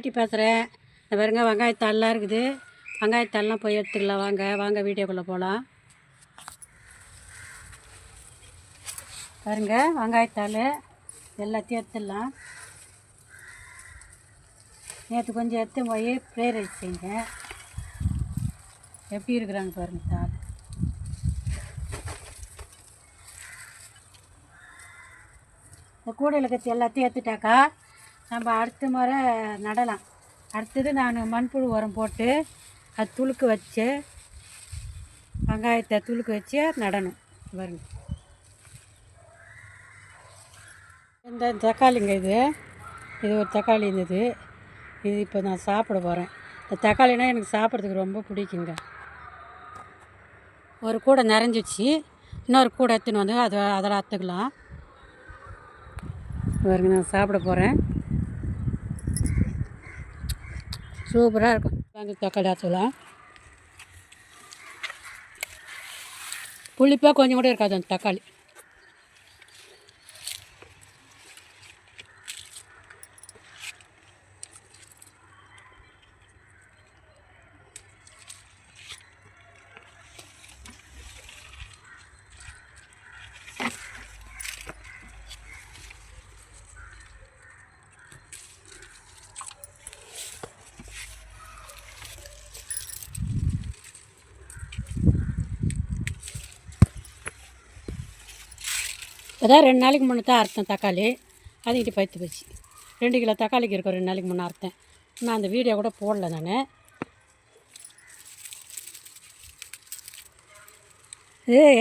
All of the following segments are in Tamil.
பாட்டி பேசுகிறேன். இந்த பாருங்க வெங்காயத்தாள்லாம் இருக்குது. வெங்காயத்தாள்லாம் போய் எடுத்துக்கலாம். வாங்க வீடியோக்குள்ளே போகலாம். பாருங்க வெங்காயத்தாள் எல்லாத்தையும் எடுத்துடலாம். நேற்று கொஞ்சம் எடுத்து போய் ஃப்ரைட் ரைஸ் செஞ்சேன். எப்படி இருக்கிறாங்க பாருங்கள் தாள். இந்த கூடையில் கத்தி எல்லாத்தையும் எடுத்துட்டாக்கா நம்ம அடுத்த முறை நடலாம். அடுத்தது நான் மண்புழு உரம் போட்டு அது துளுக்கு வச்சு வெங்காயத்தை துளுக்கு வச்சு நடணும். பாருங்க இந்த தக்காளிங்க இது ஒரு தக்காளி இருந்தது. இது இப்போ நான் சாப்பிட போகிறேன். இந்த தக்காளினா எனக்கு சாப்பிட்றதுக்கு ரொம்ப பிடிக்குங்க. ஒரு கூடை நிறைஞ்சிச்சு. இன்னொரு கூடை எடுத்துன்னு வந்து அதெல்லாம் அறுத்துக்கலாம். பாருங்க நான் சாப்பிட போகிறேன். சூப்பராக இருக்கும். வாங்க தக்காளி ஆற்றலாம். புளிப்பாக கொஞ்சம் கூட இருக்காது அந்த தக்காளி. அதான் 2 நாளைக்கு முன்னே தான் அறுத்தேன் தக்காளி. அதுக்கிட்ட பழுத்து போச்சு. 2 கிலோ தக்காளிக்கு இருக்கும். 2 நாளைக்கு முன்னே அறுத்தேன். நான் அந்த வீடியோ கூட போடல. நான்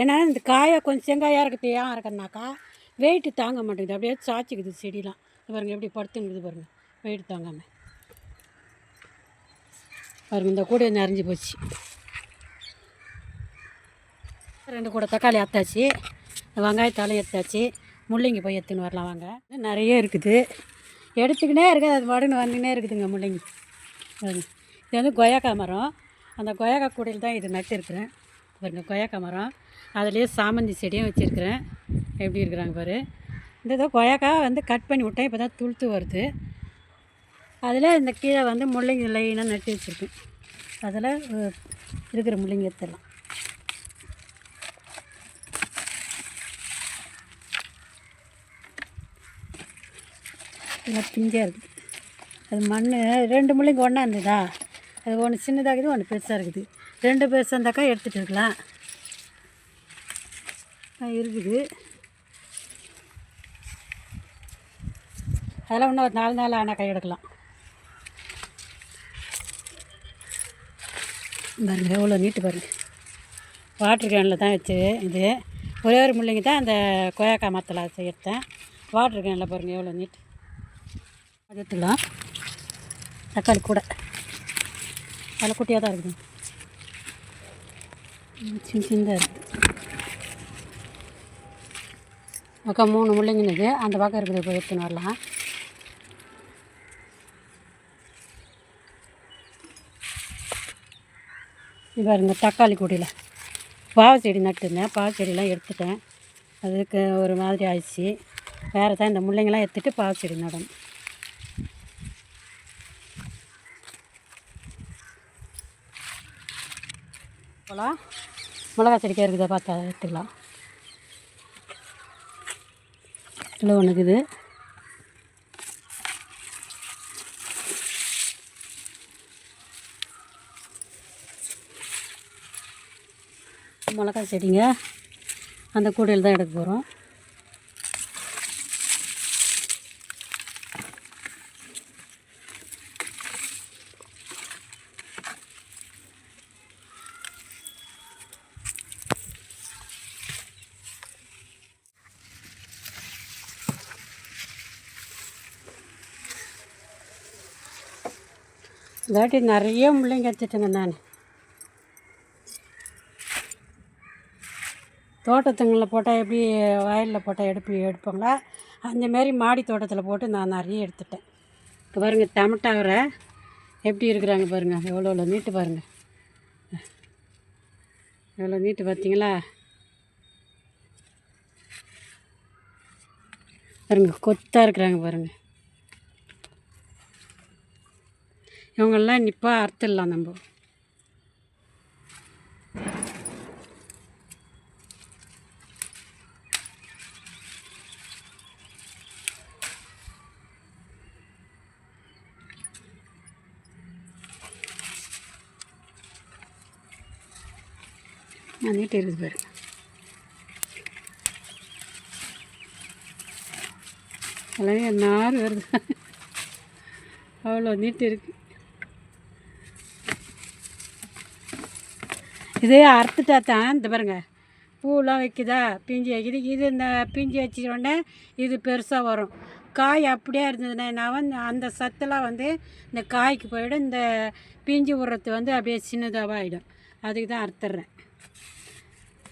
ஏன்னா இந்த காயை கொஞ்சம் செங்காயாக இருக்குது. ஏன் இருக்குன்னாக்கா வெயிட்டு தாங்க மாட்டேங்குது. அப்படியே சாய்ச்சிக்குது செடிலாம். பாருங்கள் எப்படி படுத்துங்குது பாருங்கள். வெயிட்டு தாங்காமல் பாருங்கள். இந்த கூடை நிறைஞ்சி போச்சு. 2 கூட தக்காளி அத்தாச்சு. வெங்காயத்தாலும் எடுத்தாச்சு. முள்ளங்கி போய் எடுத்துன்னு வரலாம். வாங்க நிறைய இருக்குது. எடுத்துக்கினே இருக்குது. அது வடன்னு வந்துக்கினே இருக்குதுங்க முள்ளங்கி. இது வந்து கொய்யாக்காய் மரம். அந்த கொய்யாக்காய் கூடையில் தான் இது நட்டு இருக்கிறேன். பாருங்கள் கொய்யாக்காய் மரம். அதுலேயே சாமந்தி செடியும் வச்சுருக்கிறேன். எப்படி இருக்கிறாங்க பாரு. இந்த இதோ கொய்யாக்காய் வந்து கட் பண்ணி விட்டேன். இப்போ தான் துளுத்து வருது. அதில் இந்த கீழே வந்து முள்ளங்கி லைனாக நட்டு வச்சுருக்கேன். அதில் இருக்கிற முள்ளங்கி எடுத்துடலாம். எல்லாம் பிஞ்சாக இருக்குது. அது மண் 2 முள்ளங்கி ஒன்றா இருந்ததா. அது ஒன்று சின்னதாக இருக்குது, ஒன்று பெருசாக இருக்குது. 2 பெருசாக இருந்தாக்கா எடுத்துகிட்டு இருக்கலாம். இருக்குது. அதெல்லாம் இன்னும் ஒரு 4 நாள் ஆனால் கை எடுக்கலாம். பாருங்கள் எவ்வளோ நீட்டு பாருங்கள். வாட்டர் கேனில் தான் வச்சு இது ஒரே ஒரு முள்ளங்கி தான் அந்த கொய்யாக்காய் மரத்தில் எடுத்தேன். வாட்டர் கேனில் பாருங்கள் எவ்வளோ நீட்டு. அது எடுத்துக்கலாம். தக்காளி கூட அதில் குட்டியாக தான் இருக்குது. சின்னதாக இருக்குது. பக்கம் 3 முள்ளங்கினது அந்த பக்கம் இருக்குது. இப்போ எடுத்துன்னு வரலாம். இது பாருங்க தக்காளி கொடியில் பாவை செடி நட்டுருந்தேன். பாவை செடியெலாம் எடுத்துட்டேன். அதுக்கு ஒரு மாதிரி ஆயிடுச்சு. வேறு தான் இந்த முள்ளங்கெல்லாம் எடுத்துகிட்டு பாவை செடி நடணும். போகலாம். மிளகா செடிக்காக இருக்குதா பார்த்தா எடுத்துக்கலாம். இதில் ஒன்று இருக்குது. மிளகா செடிங்க அந்த கூடையில் தான் எடுக்க போகிறோம். இதாட்டி நிறைய முள்ளங்கி எடுத்துட்டேங்க. நான் தோட்டத்துங்களில் போட்டால் எப்படி வயலில் போட்டால் எடுப்பாங்களா அந்தமாரி மாடி தோட்டத்தில் போட்டு நான் நிறைய எடுத்துட்டேன். இப்போ பாருங்கள் டமட்டாவரை எப்படி இருக்கிறாங்க பாருங்கள். எவ்வளோ நீட்டு பாருங்கள். எவ்வளோ நீட்டு பார்த்தீங்களா. பாருங்கள் கொத்தாக இருக்கிறாங்க பாருங்கள். இவங்கெல்லாம் இப்போ அறுத்துடலாம் நம்ம. நீட்டு இருக்குது பாரு. எல்லாமே நார் வருது, அவ்வளோ நீட்டு இருக்குது. இதே அறுத்துட்டா தான் இந்த பாருங்க பூலாம் வைக்குதா, பிஞ்சு வைக்குது. இது இந்த பிஞ்சு வச்சுட்டோடனே இது பெருசாக வரும். காய் அப்படியே இருந்ததுன்னா நான் வந்து அந்த சத்தெல்லாம் வந்து இந்த காய்க்கு போயிடும். இந்த பிஞ்சு உரத்து வந்து அப்படியே சின்னதாக ஆகிடும். அதுக்கு தான் அறுத்துட்றேன்.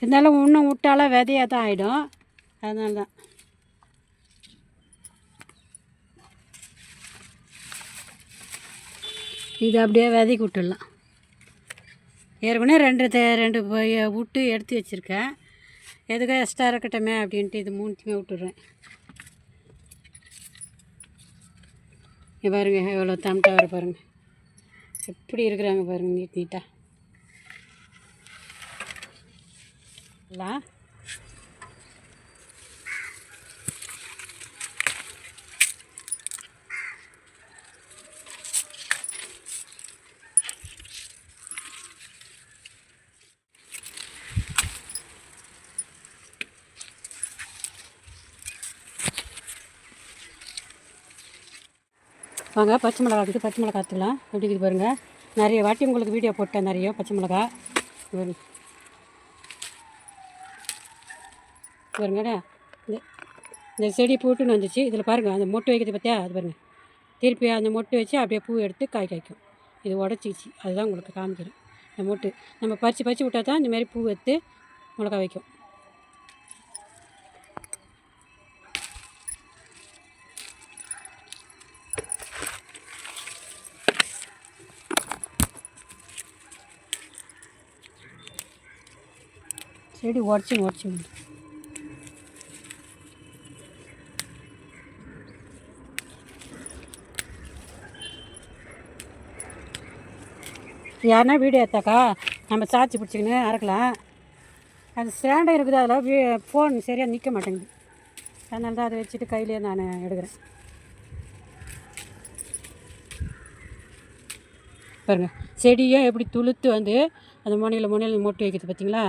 இருந்தாலும் இன்னும் விட்டாலும் விதையாக தான் ஆகிடும். அதனால தான் இது அப்படியே விதைக்கு விட்டுடலாம். ஏற்கனவே ரெண்டு விட்டு எடுத்து வச்சுருக்கேன். எதுக்காக எக்ஸ்ட்ரா இருக்கட்டமே அப்படின்ட்டு இது 3த்தையுமே விட்டுடுறேன். பாருங்க எவ்வளோ தம்ட்டா வர பாருங்கள், எப்படி இருக்கிறாங்க பாருங்கள், நீட்டாக எல்லாம். வாங்க பச்சை மிளகா இருக்குது, பச்சை மிளகா எடுத்துக்கலாம். எப்படி இருக்குது பாருங்கள். நிறைய வாட்டி உங்களுக்கு வீடியோ போட்டேன், நிறைய பச்சை மிளகா பாருங்க. இந்த செடி பூட்டுன்னு வந்துச்சு. இதில் பாருங்கள் அந்த மொட்டு வைக்கிறது பார்த்தியா, அது பாருங்கள். திருப்பி அந்த மொட்டு வச்சு அப்படியே பூ எடுத்து காய் காய்க்கும். இது உடச்சிச்சு, அதுதான் உங்களுக்கு காமிக்கிறேன். இந்த மொட்டு நம்ம பறித்து விட்டால் தான் இந்தமாரி பூ எடுத்து மிளகா வைக்கும். செடி உடச்சி யாருன்னா வீடியோ எடுத்தாக்கா நம்ம சாட்சி பிடிச்சிக்கின்னு அறக்கலாம். அது ஸ்டாண்டை இருக்குது, அதில் ஃபோன் சரியாக நிற்க மாட்டேங்குது. அதனால தான் அதை வச்சுட்டு கையிலேயே நான் எடுக்கிறேன். பாருங்கள் செடியும் எப்படி துளுத்து வந்து அந்த முனையில் மொட்டு வைக்கிறது பார்த்திங்களா.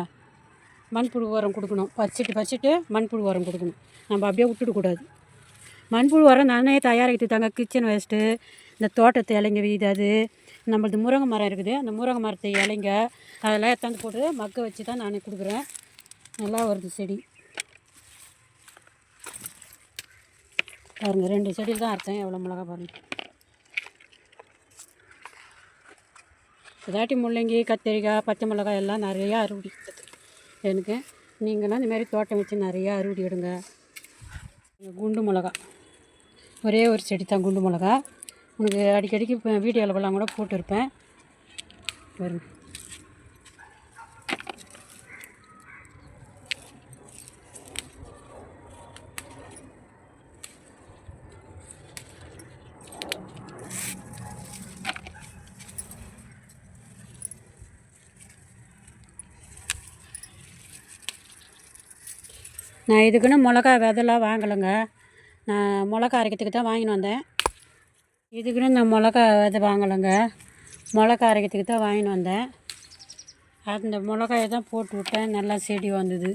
மண்புழு உரம் கொடுக்கணும். பறிச்சுட்டு மண்புழு உரம் கொடுக்கணும். நம்ம அப்படியே விட்டுடக்கூடாது. மண்புழு உரம் நானே தயாரிக்கிறது தாங்க. கிச்சன் வேஸ்ட்டு, இந்த தோட்டத்து இலைங்க வீது, அது நம்மளது முருங்கை மரம் இருக்குது. அந்த முருங்கை மரத்து இலைங்க அதெல்லாம் எடுத்தாந்து போட்டு மக்க வச்சு தான் நான் கொடுக்குறேன். நல்லா வருது செடி. பாருங்கள் 2 செடியில் தான் அரைச்சேன். எவ்வளோ மிளகா பாருங்கள். இதாட்டி முள்ளங்கி, கத்திரிக்காய், பச்சை மிளகாய் எல்லாம் நிறையா அறுவடை எனக்கு. நீங்கள்லாம் இந்தமாரி தோட்டம் வச்சு நிறையா அறுவடை எடுங்க. குண்டு மிளகா ஒரே ஒரு செடி தான் குண்டு மிளகா. உனக்கு அடிக்கடிக்கு இப்போ வீடியோ அளவெல்லாம் கூட போட்டிருப்பேன். வரும் நான் இதுக்குன்னு மிளகா விதெல்லாம் வாங்கலைங்க. நான் மிளகா அரைக்கிறதுக்கு தான் வாங்கின்னு வந்தேன். இதுக்குன்னு நான் மிளகா விதை வாங்கலைங்க. மிளகா அரைக்கிறதுக்கு தான் வாங்கின்னு வந்தேன். அந்த மிளகாயை தான் போட்டு விட்டேன். நல்லா செடி வந்தது.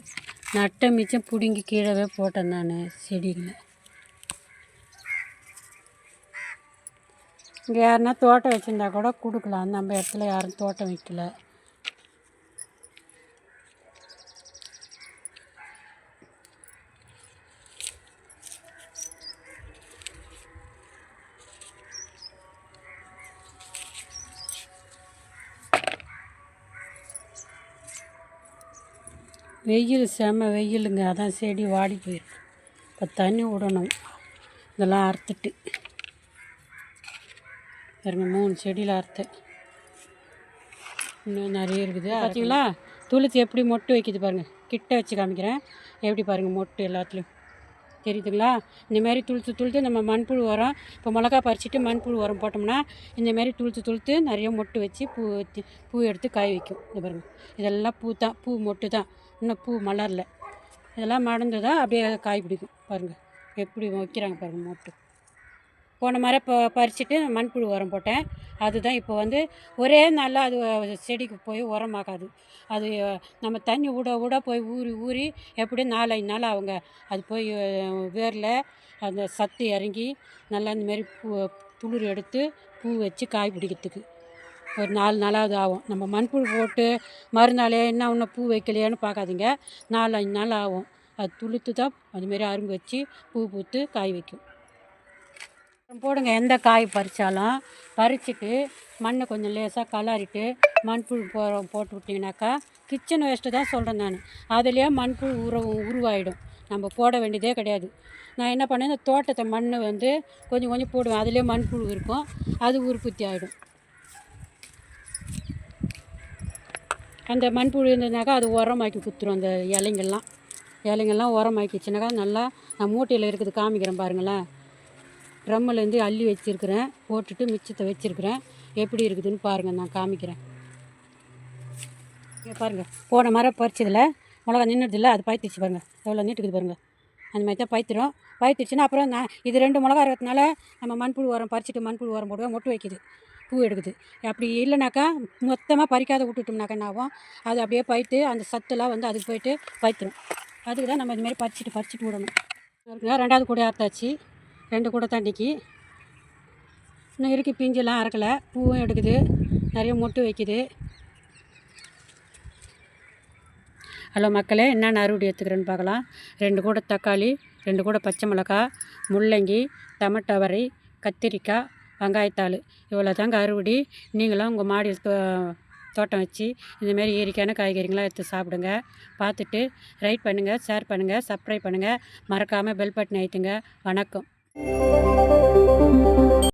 நட்டை மிச்சம் பிடுங்கி கீழே போட்டேன் நான் செடிகளை. இங்கே யாருன்னா தோட்டம் வச்சுருந்தா கூட கொடுக்கலாம். நம்ம இடத்துல யாரும் தோட்டம் வைக்கல. வெயில் செம்ம வெயிலுங்க. அதான் செடி வாடி போயிருக்கு. இப்போ தண்ணி விடணும். இதெல்லாம் அறுத்துட்டு பாருங்க 3 செடியில் அறுத்தேன். இன்னும் நிறைய இருக்குது. பார்த்தீங்களா துளுசி எப்படி மொட்டு வைக்கிது பாருங்கள். கிட்ட வச்சு காமிக்கிறேன். எப்படி பாருங்கள் மொட்டு எல்லாத்துலேயும். தெரியுதுங்களா? இந்தமாரி துளுத்து நம்ம மண்புழு உரம் இப்போ மிளகா பறிச்சுட்டு மண்புழு உரம் போட்டோம்னா இந்தமாரி துளுத்து நிறைய மொட்டு வச்சு பூ எடுத்து காய் வைக்கும். இந்த பாருங்கள், இதெல்லாம் பூ மொட்டு தான், இன்னும் பூ மலரல. இதெல்லாம் மடந்து தான் அப்படியே காய் பிடிக்கும். பாருங்கள் எப்படி வைக்கிறாங்க பாருங்கள் மொட்டு. போன முறை பறிச்சுட்டு மண்புழு உரம் போட்டேன். அதுதான் இப்போ வந்து ஒரே நாளில் அது செடிக்கு போய் உரமாகாது. அது நம்ம தண்ணி விட போய் ஊறி எப்படியும் 4-5 நாள் ஆகுங்க. அது போய் வேரில் அந்த சத்து இறங்கி நல்லா இந்தமாரி துளிர் எடுத்து பூ வச்சு காய் பிடிக்கிறதுக்கு ஒரு 4 நாளாவது ஆகும். நம்ம மண்புழு போட்டு மறுநாளே இன்னும் பூ வைக்கலையான்னு பார்க்காதீங்க. 4-5 நாள் ஆகும். அது துளுத்து தான் அதுமாரி அரும்பு வச்சு பூ பூத்து காய் வைக்கும். போடுங்க, எந்த காய் பறித்தாலும் பறிச்சுட்டு மண்ணை கொஞ்சம் லேசாக கலாரிட்டு மண்புழு போட்டு விட்டிங்கனாக்கா, கிச்சன் வேஸ்ட்டு தான் சொல்கிறேன் நான். அதுலேயே மண்புழு உருவாயிடும். நம்ம போட வேண்டியதே கிடையாது. நான் என்ன பண்ணேன், இந்த தோட்டத்தை மண் வந்து கொஞ்சம் போடுவேன். அதுலேயே மண்புழு இருக்கும், அது உற்பத்தி ஆகிடும். அந்த மண்புழு இருந்ததுனாக்கா அது உரமாக்கி கொடுத்துரும். அந்த இலைங்கள்லாம் உரமாக்கிச்சுனாக்கா நல்லா. நான் மூட்டையில் இருக்குது காமிக்கிறேன் பாருங்களேன். ட்ரம்மிலேருந்து அள்ளி வச்சுருக்கிறேன், போட்டுட்டு மிச்சத்தை வச்சுருக்கிறேன். எப்படி இருக்குதுன்னு பாருங்கள், நான் காமிக்கிறேன். இங்கே பாருங்கள், போன மரம் பறிச்சதில் மிளகா நின்றுதில்ல, அது பாய்த்திச்சு பாருங்கள், எவ்வளோ நீட்டுக்குது பாருங்கள். அந்த மாதிரி தான் பாய்த்திடுச்சுன்னா அப்புறம் நான் இது 2 மிளகா இருக்கிறதுனால நம்ம மண்புழு உரம் பறிச்சுட்டு மண்புழு உரம் போடுவோம், மொட்டு வைக்குது, பூ எடுக்குது. அப்படி இல்லைனாக்கா மொத்தமாக பறிக்காத விட்டுட்டோம்னாக்கா என்ன ஆகும், அது அப்படியே பயிட்டு அந்த சத்துலாம் வந்து அதுக்கு போய்ட்டு பயித்துரும். அதுக்கு தான் நம்ம இதுமாரி பறிச்சுட்டு விடணும். 2வது கூட அறுத்தாச்சு, 2 கூட தண்டிக்கு இன்னும் இருக்குது. பிஞ்செல்லாம் அறக்கலை, பூவும் எடுக்குது, நிறைய மொட்டு வைக்குது. ஹலோ மக்களே, என்னென்ன அறுவடை எடுத்துக்கிறேன்னு பார்க்கலாம். 2 கூட தக்காளி, 2 கூட பச்சை மிளகா, முள்ளங்கி, டமட்டோ வரை, கத்திரிக்காய், வெங்காயத்தாள், இவ்வளோ தாங்க அறுவடை. நீங்களும் உங்கள் மாடியில் தோட்டம் வச்சு இந்தமாரி இயற்கையான காய்கறிங்களாம் எடுத்து சாப்பிடுங்க. பார்த்துட்டு லைக் பண்ணுங்கள், ஷேர் பண்ணுங்கள், சப்ஸ்கிரைப் பண்ணுங்கள். மறக்காமல் பெல் பட்டன் அழுத்துங்க. வணக்கம்.